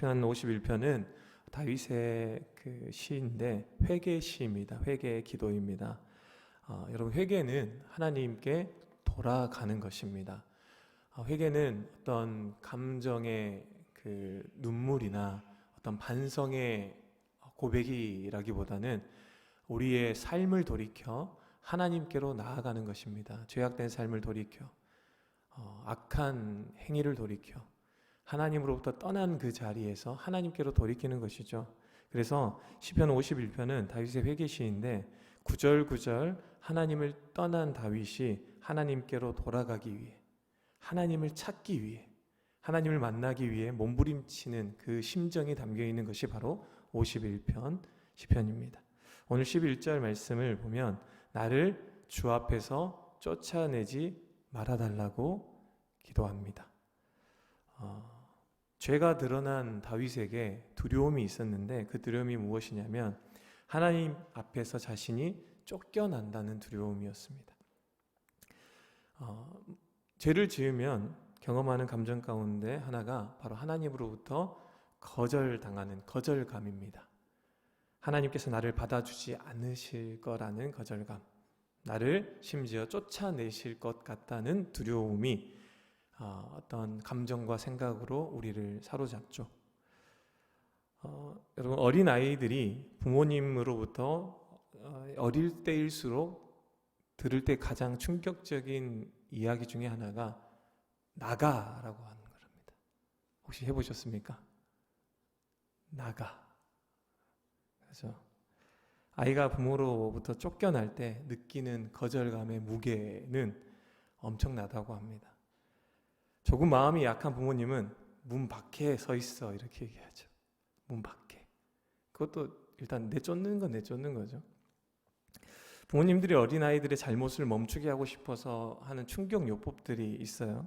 시편 51편은 다윗의 그 시인데 회개 시입니다. 회개의 기도입니다. 여러분, 회개는 하나님께 돌아가는 것입니다. 회개는 어떤 감정의 그 눈물이나 어떤 반성의 고백이라기보다는 우리의 삶을 돌이켜 하나님께로 나아가는 것입니다. 죄악된 삶을 돌이켜 악한 행위를 돌이켜 하나님으로부터 떠난 그 자리에서 하나님께로 돌이키는 것이죠. 그래서 시편 51편은 다윗의 회개시인데 구절구절 하나님을 떠난 다윗이 하나님께로 돌아가기 위해, 하나님을 찾기 위해, 하나님을 만나기 위해 몸부림치는 그 심정이 담겨있는 것이 바로 51편 시편입니다. 오늘 11절 말씀을 보면 나를 주 앞에서 쫓아내지 말아달라고 기도합니다. 죄가 드러난 다윗에게 두려움이 있었는데 그 두려움이 무엇이냐면 하나님 앞에서 자신이 쫓겨난다는 두려움이었습니다. 죄를 지으면 경험하는 감정 가운데 하나가 바로 하나님으로부터 거절당하는 거절감입니다. 하나님께서 나를 받아주지 않으실 거라는 거절감, 나를 심지어 쫓아내실 것 같다는 두려움이 어떤 감정과 생각으로 우리를 사로잡죠. 여러분, 어린 아이들이 부모님으로부터 어릴 때일수록 들을 때 가장 충격적인 이야기 중에 하나가 나가라고 하는 겁니다. 혹시 해보셨습니까? 나가. 그래서 아이가 부모로부터 쫓겨날 때 느끼는 거절감의 무게는 엄청나다고 합니다. 조금 마음이 약한 부모님은 문 밖에 서 있어 이렇게 얘기하죠. 문 밖에. 그것도 일단 내쫓는 건 내쫓는 거죠. 부모님들이 어린아이들의 잘못을 멈추게 하고 싶어서 하는 충격 요법들이 있어요.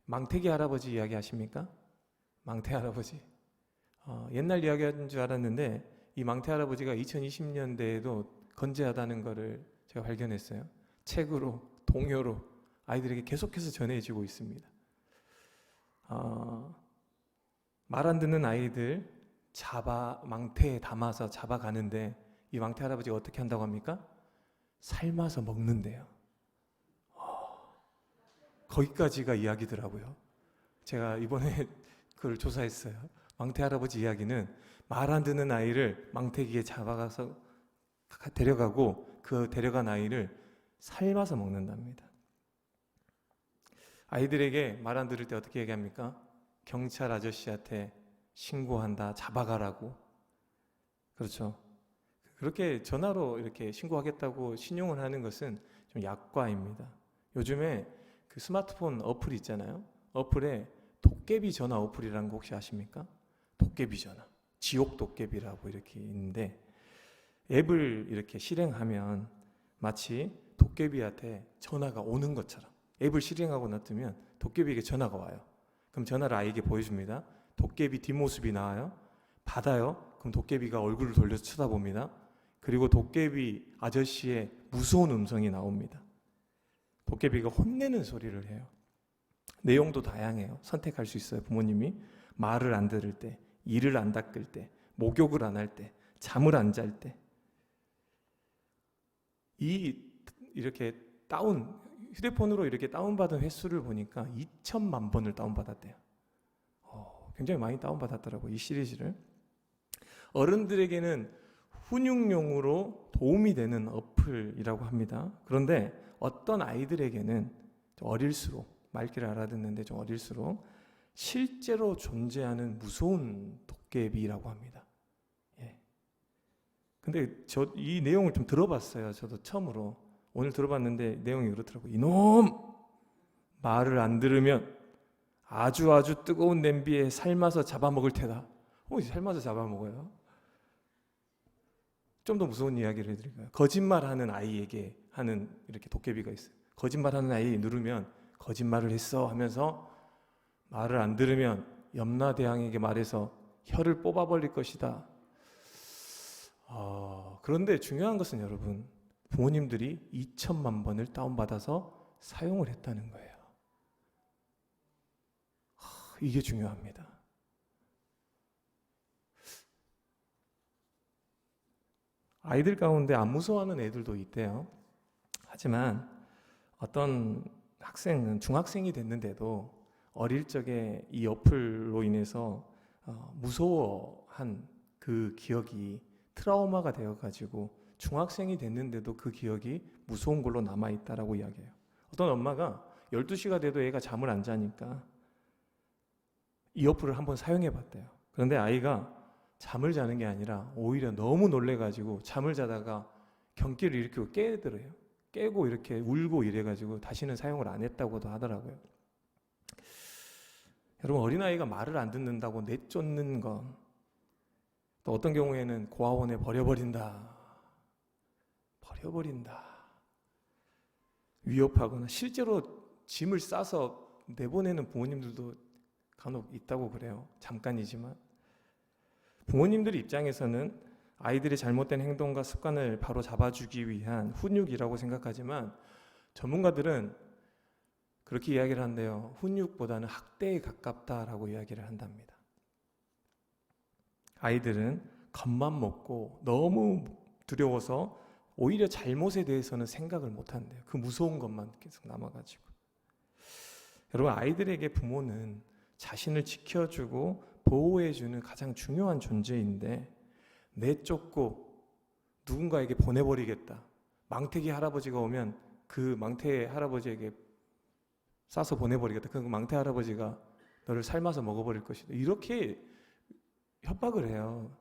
망태기 할아버지 이야기 아십니까? 망태 할아버지. 옛날 이야기인 줄 알았는데 이 망태 할아버지가 2020년대에도 건재하다는 것을 제가 발견했어요. 책으로, 동요로 아이들에게 계속해서 전해지고 있습니다. 말 안 듣는 아이들 망태에 담아서 잡아가는데 이 망태 할아버지가 어떻게 한다고 합니까? 삶아서 먹는데요. 거기까지가 이야기더라고요. 제가 이번에 그걸 조사했어요. 망태 할아버지 이야기는 말 안 듣는 아이를 망태기에 잡아가서 데려가고 그 데려간 아이를 삶아서 먹는답니다. 아이들에게 말 안 들을 때 어떻게 얘기합니까? 경찰 아저씨한테 신고한다, 잡아가라고. 그렇죠. 그렇게 전화로 이렇게 신고하겠다고 신용을 하는 것은 좀 약과입니다. 요즘에 그 스마트폰 어플 있잖아요. 어플에 도깨비 전화 어플이라는 거 혹시 아십니까? 도깨비 전화. 지옥 도깨비라고 이렇게 있는데 앱을 이렇게 실행하면 마치 도깨비한테 전화가 오는 것처럼 앱을 실행하고 놔두면 도깨비에게 전화가 와요. 그럼 전화를 아이에게 보여줍니다. 도깨비 뒷모습이 나와요. 받아요. 그럼 도깨비가 얼굴을 돌려서 쳐다봅니다. 그리고 도깨비 아저씨의 무서운 음성이 나옵니다. 도깨비가 혼내는 소리를 해요. 내용도 다양해요. 선택할 수 있어요. 부모님이 말을 안 들을 때, 이를 안 닦을 때, 목욕을 안 할 때, 잠을 안 잘 때. 이렇게 휴대폰으로 이렇게 다운받은 횟수를 보니까 2천만 번을 다운받았대요. 굉장히 많이 다운받았더라고요. 이 시리즈를. 어른들에게는 훈육용으로 도움이 되는 어플이라고 합니다. 그런데 어떤 아이들에게는 좀 어릴수록, 말귀를 알아듣는데 좀 어릴수록 실제로 존재하는 무서운 도깨비라고 합니다. 예. 근데 이 내용을 좀 들어봤어요. 저도 처음으로. 오늘 들어봤는데 내용이 그렇더라고요. 이놈! 말을 안 들으면 아주 뜨거운 냄비에 삶아서 잡아먹을 테다. 삶아서 잡아먹어요? 좀 더 무서운 이야기를 해드릴까요? 거짓말하는 아이에게 하는 이렇게 도깨비가 있어요. 거짓말하는 아이 누르면 거짓말을 했어 하면서 말을 안 들으면 염라대왕에게 말해서 혀를 뽑아버릴 것이다. 그런데 중요한 것은 여러분, 부모님들이 2천만 번을 다운받아서 사용을 했다는 거예요. 이게 중요합니다. 아이들 가운데 안 무서워하는 애들도 있대요. 하지만 어떤 학생은 중학생이 됐는데도 어릴 적에 이 어플로 인해서 무서워한 그 기억이 트라우마가 되어가지고 중학생이 됐는데도 그 기억이 무서운 걸로 남아있다라고 이야기해요. 어떤 엄마가 12시가 돼도 애가 잠을 안 자니까 이 어플을 한번 사용해 봤대요. 그런데 아이가 잠을 자는 게 아니라 오히려 너무 놀래가지고 잠을 자다가 경기를 일으키고 깨더래요. 깨고 이렇게 울고 이래가지고 다시는 사용을 안 했다고도 하더라고요. 여러분, 어린아이가 말을 안 듣는다고 내쫓는 건, 또 어떤 경우에는 고아원에 버려버린다, 위협하거나 실제로 짐을 싸서 내보내는 부모님들도 간혹 있다고 그래요. 잠깐이지만. 부모님들 입장에서는 아이들의 잘못된 행동과 습관을 바로 잡아주기 위한 훈육이라고 생각하지만 전문가들은 그렇게 이야기를 한대요. 훈육보다는 학대에 가깝다라고 이야기를 한답니다. 아이들은 겁만 먹고 너무 두려워서 오히려 잘못에 대해서는 생각을 못 한대요. 그 무서운 것만 계속 남아가지고. 여러분, 아이들에게 부모는 자신을 지켜주고 보호해주는 가장 중요한 존재인데 내쫓고 누군가에게 보내버리겠다. 망태기 할아버지가 오면 그 망태 할아버지에게 싸서 보내버리겠다. 그 망태 할아버지가 너를 삶아서 먹어버릴 것이다. 이렇게 협박을 해요.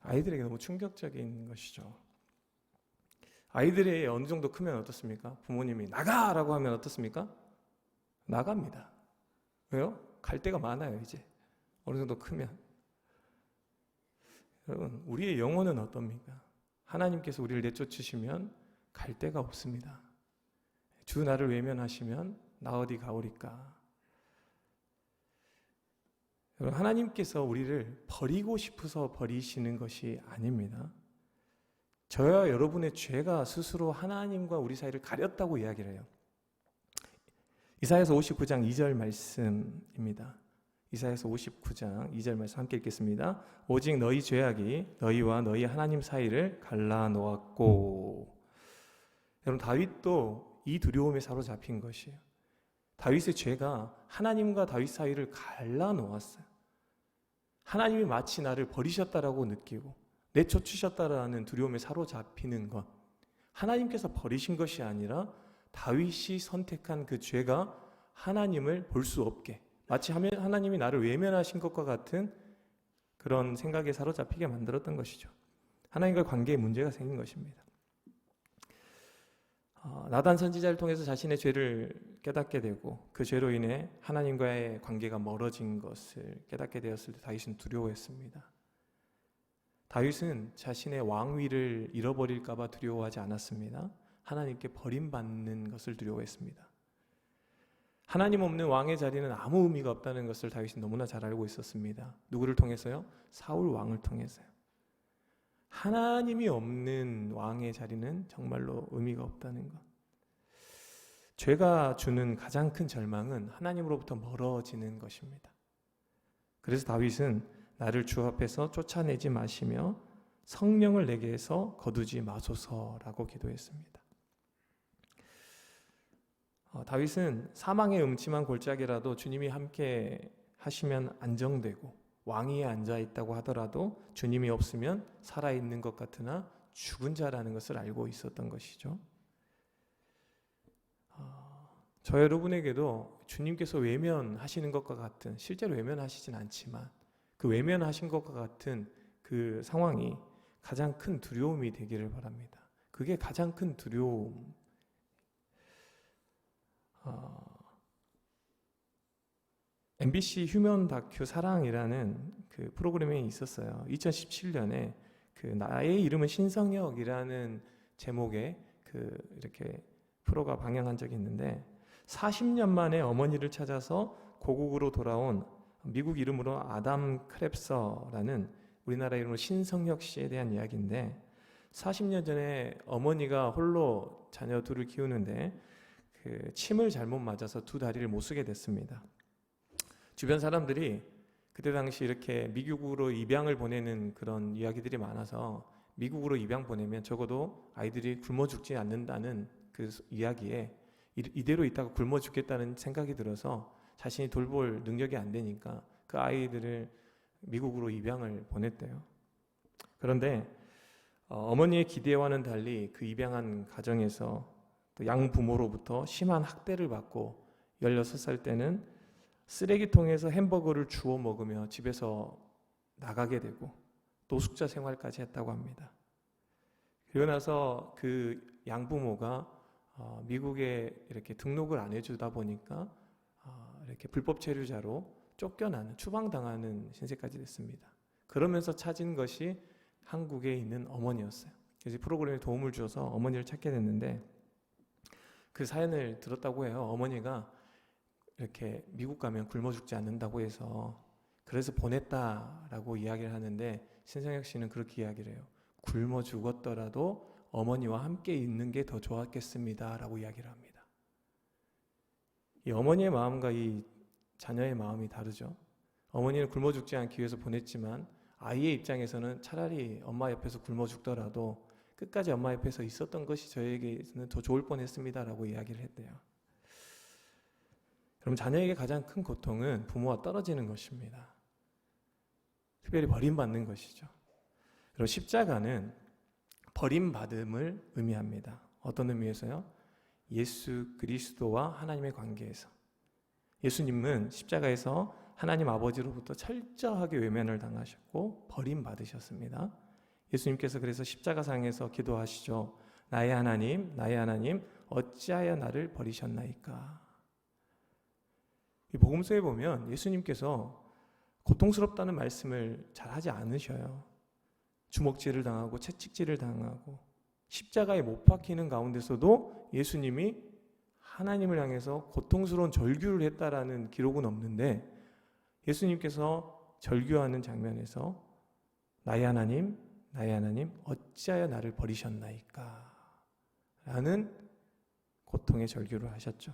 아이들에게 너무 충격적인 것이죠. 아이들이 어느 정도 크면 어떻습니까? 부모님이 나가라고 하면 어떻습니까? 나갑니다. 왜요? 갈 데가 많아요, 이제. 어느 정도 크면. 여러분, 우리의 영혼은 어떻습니까? 하나님께서 우리를 내쫓으시면 갈 데가 없습니다. 주 나를 외면하시면 나 어디 가오리까? 여러분, 하나님께서 우리를 버리고 싶어서 버리시는 것이 아닙니다. 저와 여러분의 죄가 스스로 하나님과 우리 사이를 가렸다고 이야기를 해요. 이사야서 59장 2절 말씀입니다. 이사야서 59장 2절 말씀 함께 읽겠습니다. 오직 너희 죄악이 너희와 너희 하나님 사이를 갈라놓았고. 여러분, 다윗도 이 두려움에 사로잡힌 것이에요. 다윗의 죄가 하나님과 다윗 사이를 갈라놓았어요. 하나님이 마치 나를 버리셨다라고 느끼고 내쫓으셨다라는 두려움에 사로잡히는 것, 하나님께서 버리신 것이 아니라 다윗이 선택한 그 죄가 하나님을 볼 수 없게, 마치 하나님이 나를 외면하신 것과 같은 그런 생각에 사로잡히게 만들었던 것이죠. 하나님과 관계에 문제가 생긴 것입니다. 나단 선지자를 통해서 자신의 죄를 깨닫게 되고 그 죄로 인해 하나님과의 관계가 멀어진 것을 깨닫게 되었을 때 다윗은 두려워했습니다. 다윗은 자신의 왕위를 잃어버릴까 봐 두려워하지 않았습니다. 하나님께 버림받는 것을 두려워했습니다. 하나님 없는 왕의 자리는 아무 의미가 없다는 것을 다윗은 너무나 잘 알고 있었습니다. 누구를 통해서요? 사울 왕을 통해서요. 하나님이 없는 왕의 자리는 정말로 의미가 없다는 것. 죄가 주는 가장 큰 절망은 하나님으로부터 멀어지는 것입니다. 그래서 다윗은 나를 주 앞에서 쫓아내지 마시며 성령을 내게 해서 거두지 마소서라고 기도했습니다. 다윗은 사망의 음침한 골짜기라도 주님이 함께 하시면 안정되고 왕위에 앉아있다고 하더라도 주님이 없으면 살아있는 것 같으나 죽은 자라는 것을 알고 있었던 것이죠. 저 여러분에게도 주님께서 외면하시는 것과 같은, 실제로 외면하시진 않지만 그 외면하신 것과 같은 그 상황이 가장 큰 두려움이 되기를 바랍니다. 그게 가장 큰 두려움. MBC 휴먼 다큐 사랑이라는 그 프로그램이 있었어요. 2017년에 그 나의 이름은 신성혁이라는 제목의 그 이렇게 프로가 방영한 적이 있는데 40년 만에 어머니를 찾아서 고국으로 돌아온 미국 이름으로 아담 크랩서라는 우리나라 이름으로 신성혁 씨에 대한 이야기인데 40년 전에 어머니가 홀로 자녀 둘을 키우는데 그 침을 잘못 맞아서 두 다리를 못 쓰게 됐습니다. 주변 사람들이 그때 당시 이렇게 미국으로 입양을 보내는 그런 이야기들이 많아서 미국으로 입양 보내면 적어도 아이들이 굶어 죽지 않는다는 그 이야기에 이대로 있다가 굶어 죽겠다는 생각이 들어서 자신이 돌볼 능력이 안 되니까 그 아이들을 미국으로 입양을 보냈대요. 그런데 어머니의 기대와는 달리 그 입양한 가정에서 또 양부모로부터 심한 학대를 받고 16살 때는 쓰레기통에서 햄버거를 주워 먹으며 집에서 나가게 되고 노숙자 생활까지 했다고 합니다. 그리고 나서 그 양부모가 미국에 이렇게 등록을 안 해주다 보니까 이렇게 불법 체류자로 쫓겨나는, 추방당하는 신세까지 됐습니다. 그러면서 찾은 것이 한국에 있는 어머니였어요. 그래서 프로그램에 도움을 주어서 어머니를 찾게 됐는데 그 사연을 들었다고 해요. 어머니가 이렇게 미국 가면 굶어 죽지 않는다고 해서 그래서 보냈다라고 이야기를 하는데 신성혁 씨는 그렇게 이야기를 해요. 굶어 죽었더라도 어머니와 함께 있는 게 더 좋았겠습니다 라고 이야기를 합니다. 이 어머니의 마음과 이 자녀의 마음이 다르죠. 어머니는 굶어 죽지 않기 위해서 보냈지만 아이의 입장에서는 차라리 엄마 옆에서 굶어 죽더라도 끝까지 엄마 옆에서 있었던 것이 저에게는 더 좋을 뻔했습니다 라고 이야기를 했대요. 그럼 자녀에게 가장 큰 고통은 부모와 떨어지는 것입니다. 특별히 버림받는 것이죠. 그리고 십자가는 버림받음을 의미합니다. 어떤 의미에서요? 예수 그리스도와 하나님의 관계에서. 예수님은 십자가에서 하나님 아버지로부터 철저하게 외면을 당하셨고 버림받으셨습니다. 예수님께서 그래서 십자가상에서 기도하시죠. 나의 하나님, 나의 하나님, 어찌하여 나를 버리셨나이까. 이 복음서에 보면 예수님께서 고통스럽다는 말씀을 잘 하지 않으셔요. 주먹질을 당하고 채찍질을 당하고 십자가에 못 박히는 가운데서도 예수님이 하나님을 향해서 고통스러운 절규를 했다라는 기록은 없는데 예수님께서 절규하는 장면에서 나의 하나님, 나의 하나님, 어찌하여 나를 버리셨나이까 라는 고통의 절규를 하셨죠.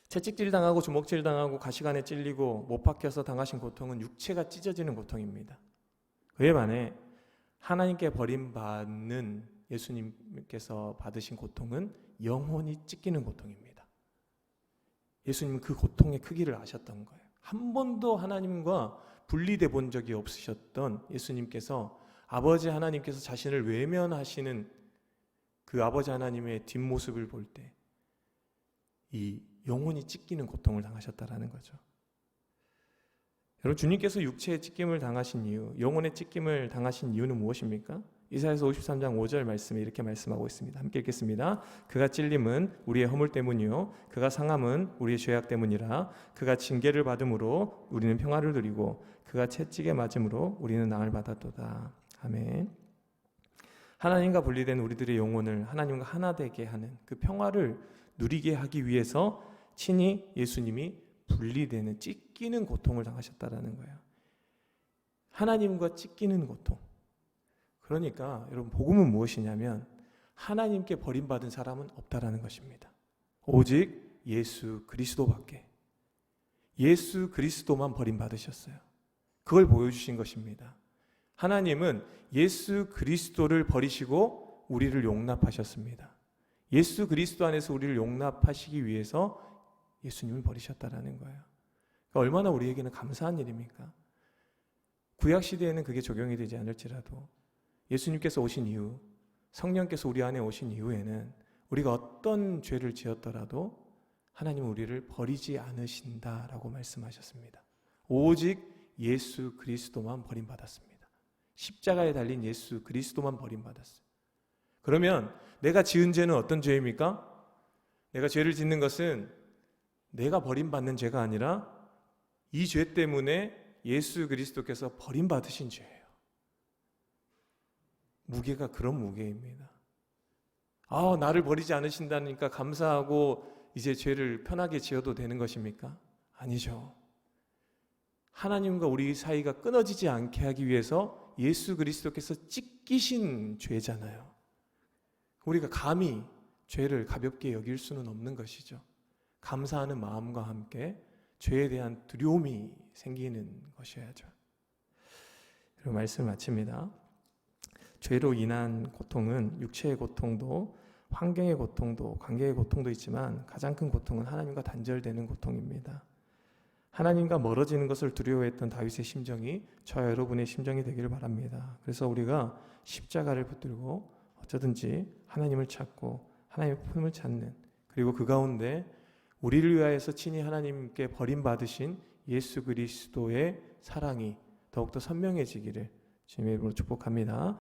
채찍질 당하고 주먹질 당하고 가시관에 찔리고 못 박혀서 당하신 고통은 육체가 찢어지는 고통입니다. 그에 반해 하나님께 버림받는 예수님께서 받으신 고통은 영혼이 찢기는 고통입니다. 예수님은 그 고통의 크기를 아셨던 거예요. 한 번도 하나님과 분리돼 본 적이 없으셨던 예수님께서 아버지 하나님께서 자신을 외면하시는 그 아버지 하나님의 뒷모습을 볼 때 이 영혼이 찢기는 고통을 당하셨다라는 거죠. 여러분, 주님께서 육체의 찢김을 당하신 이유, 영혼의 찢김을 당하신 이유는 무엇입니까? 이사야서 53장 5절 말씀에 이렇게 말씀하고 있습니다. 함께 읽겠습니다. 그가 찔림은 우리의 허물 때문이요 그가 상함은 우리의 죄악 때문이라. 그가 징계를 받음으로 우리는 평화를 누리고 그가 채찍에 맞음으로 우리는 나을 받았도다. 아멘. 하나님과 분리된 우리들의 영혼을 하나님과 하나 되게 하는 그 평화를 누리게 하기 위해서 친히 예수님이 분리되는 찢기는 고통을 당하셨다라는 거예요. 하나님과 찢기는 고통. 그러니까 여러분, 복음은 무엇이냐면 하나님께 버림받은 사람은 없다라는 것입니다. 오직 예수 그리스도밖에. 예수 그리스도만 버림받으셨어요. 그걸 보여주신 것입니다. 하나님은 예수 그리스도를 버리시고 우리를 용납하셨습니다. 예수 그리스도 안에서 우리를 용납하시기 위해서 예수님을 버리셨다라는 거예요. 그러니까 얼마나 우리에게는 감사한 일입니까? 구약 시대에는 그게 적용이 되지 않을지라도 예수님께서 오신 이후, 성령께서 우리 안에 오신 이후에는 우리가 어떤 죄를 지었더라도 하나님은 우리를 버리지 않으신다라고 말씀하셨습니다. 오직 예수 그리스도만 버림받았습니다. 십자가에 달린 예수 그리스도만 버림받았어요. 그러면 내가 지은 죄는 어떤 죄입니까? 내가 죄를 짓는 것은 내가 버림받는 죄가 아니라 이 죄 때문에 예수 그리스도께서 버림받으신 죄예요. 무게가 그런 무게입니다. 나를 버리지 않으신다니까 감사하고 이제 죄를 편하게 지어도 되는 것입니까? 아니죠. 하나님과 우리 사이가 끊어지지 않게 하기 위해서 예수 그리스도께서 찢기신 죄잖아요. 우리가 감히 죄를 가볍게 여길 수는 없는 것이죠. 감사하는 마음과 함께 죄에 대한 두려움이 생기는 것이어야죠. 그리고 말씀을 마칩니다. 죄로 인한 고통은 육체의 고통도 환경의 고통도 관계의 고통도 있지만 가장 큰 고통은 하나님과 단절되는 고통입니다. 하나님과 멀어지는 것을 두려워했던 다윗의 심정이 저와 여러분의 심정이 되기를 바랍니다. 그래서 우리가 십자가를 붙들고 어쩌든지 하나님을 찾고 하나님의 품을 찾는, 그리고 그 가운데 우리를 위하여서 친히 하나님께 버림받으신 예수 그리스도의 사랑이 더욱더 선명해지기를 주님의 이름으로 축복합니다.